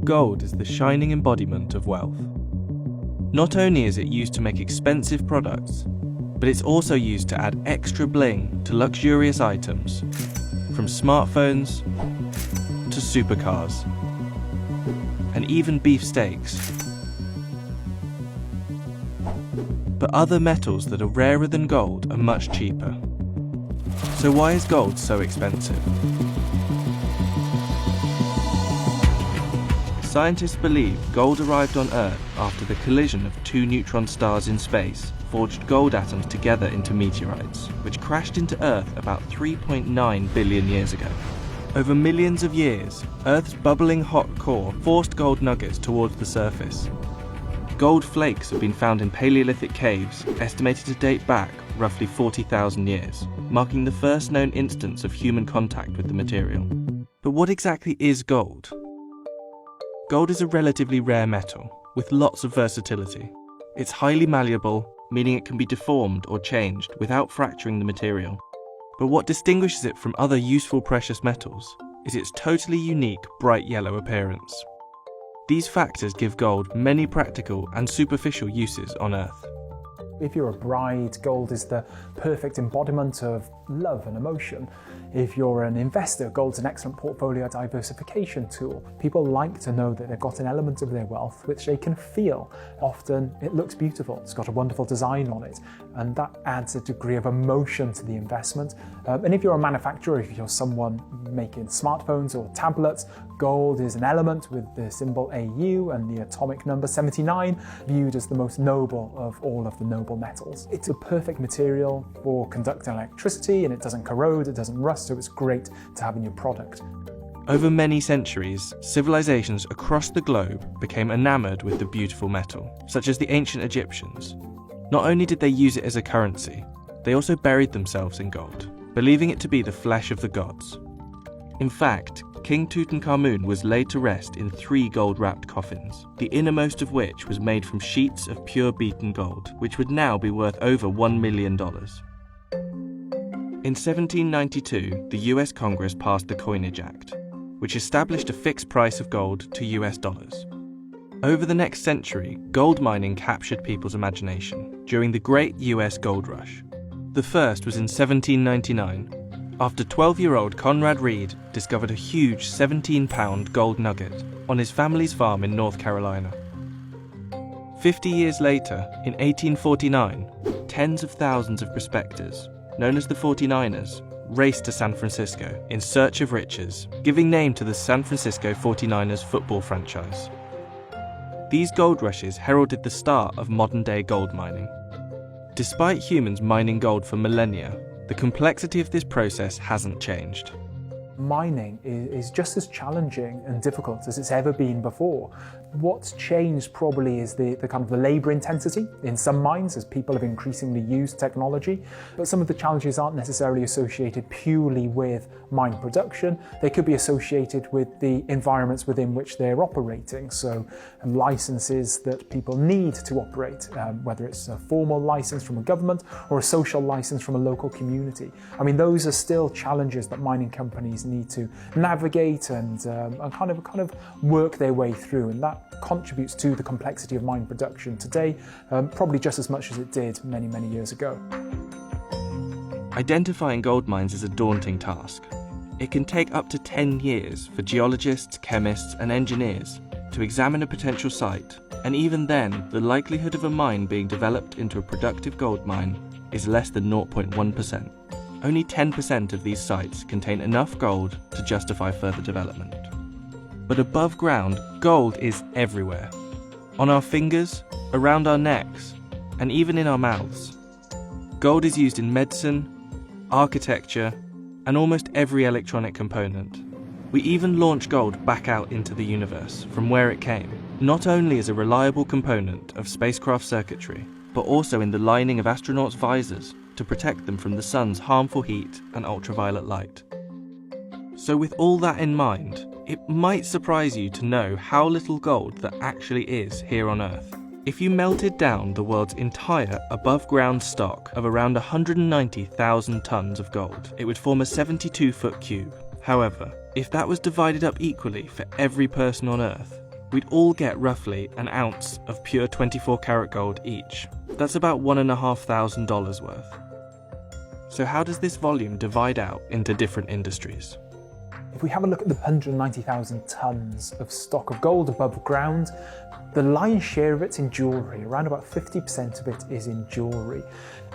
Gold is the shining embodiment of wealth. Not only is it used to make expensive products, but it's also used to add extra bling to luxurious items, from smartphones to supercars, and even beefsteaks. But other metals that are rarer than gold are much cheaper. So why is gold so expensive? Scientists believe gold arrived on Earth after the collision of two neutron stars in space forged gold atoms together into meteorites, which crashed into Earth about 3.9 billion years ago. Over millions of years, Earth's bubbling hot core forced gold nuggets towards the surface. Gold flakes have been found in Paleolithic caves, estimated to date back roughly 40,000 years, marking the first known instance of human contact with the material. But what exactly is gold? Gold is a relatively rare metal, with lots of versatility. It's highly malleable, meaning it can be deformed or changed without fracturing the material. But what distinguishes it from other useful precious metals is its totally unique bright yellow appearance. These factors give gold many practical and superficial uses on Earth. If you're a bride, gold is the perfect embodiment of love and emotion. If you're an investor, gold's an excellent portfolio diversification tool. People like to know that they've got an element of their wealth which they can feel. Often it looks beautiful, it's got a wonderful design on it, and that adds a degree of emotion to the investment. And if you're a manufacturer, if you're someone making smartphones or tablets, gold is an element with the symbol AU and the atomic number 79, viewed as the most noble of all of the noble metals. It's a perfect material for conducting electricity, and it doesn't corrode, it doesn't rust, so it's great to have in your product. Over many centuries, civilizations across the globe became enamored with the beautiful metal, such as the ancient Egyptians. Not only did they use it as a currency, they also buried themselves in gold, believing it to be the flesh of the gods. In fact, King Tutankhamun was laid to rest in 3 gold-wrapped coffins, the innermost of which was made from sheets of pure beaten gold, which would now be worth over $1 million. In 1792, the US Congress passed the Coinage Act, which established a fixed price of gold to US dollars. Over the next century, gold mining captured people's imagination during the Great US Gold Rush. The first was in 1799, after 12-year-old Conrad Reed discovered a huge 17-pound gold nugget on his family's farm in North Carolina. 50 years later, in 1849, tens of thousands of prospectors, known as the 49ers, raced to San Francisco in search of riches, giving name to the San Francisco 49ers football franchise. These gold rushes heralded the start of modern-day gold mining. Despite humans mining gold for millennia, the complexity of this process hasn't changed. Mining is just as challenging and difficult as it's ever been before. What's changed probably is the kind of the labour intensity in some mines as people have increasingly used technology, but some of the challenges aren't necessarily associated purely with mine production. They could be associated with the environments within which they're operating, so licences that people need to operate, whether it's a formal licence from a government or a social licence from a local community. I mean, those are still challenges that mining companies need to navigate and kind of work their way through, and that contributes to the complexity of mine production today, probably just as much as it did many, many years ago. Identifying gold mines is a daunting task. It can take up to 10 years for geologists, chemists, and engineers to examine a potential site, and even then, the likelihood of a mine being developed into a productive gold mine is less than 0.1%. Only 10% of these sites contain enough gold to justify further development. But above ground, gold is everywhere. On our fingers, around our necks, and even in our mouths. Gold is used in medicine, architecture, and almost every electronic component. We even launch gold back out into the universe from where it came, not only as a reliable component of spacecraft circuitry, but also in the lining of astronauts' visors to protect them from the sun's harmful heat and ultraviolet light. So with all that in mind, it might surprise you to know how little gold there actually is here on Earth. If you melted down the world's entire above-ground stock of around 190,000 tons of gold, it would form a 72-foot cube. However, if that was divided up equally for every person on Earth, we'd all get roughly an ounce of pure 24-karat gold each. That's about $1,500 worth. So how does this volume divide out into different industries? If we have a look at the 190,000 tons of stock of gold above ground, the lion's share of it's in jewellery. Around about 50% of it is in jewellery.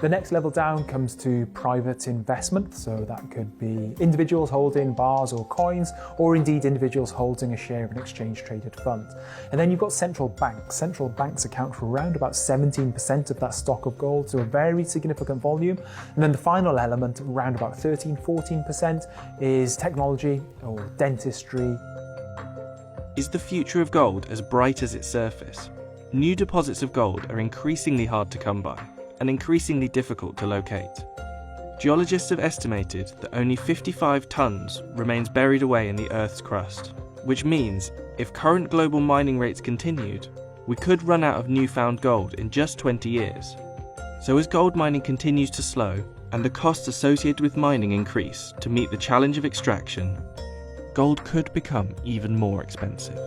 The next level down comes to private investment, so that could be individuals holding bars or coins, or indeed individuals holding a share of an exchange-traded fund. And then you've got central banks. Central banks account for around about 17% of that stock of gold, so a very significant volume. And then the final element, around about 13-14%, is technology or dentistry. Is the future of gold as bright as its surface? New deposits of gold are increasingly hard to come by and increasingly difficult to locate. Geologists have estimated that only 55 tons remains buried away in the Earth's crust, which means if current global mining rates continued, we could run out of newfound gold in just 20 years. So as gold mining continues to slow and the costs associated with mining increase to meet the challenge of extraction, gold could become even more expensive.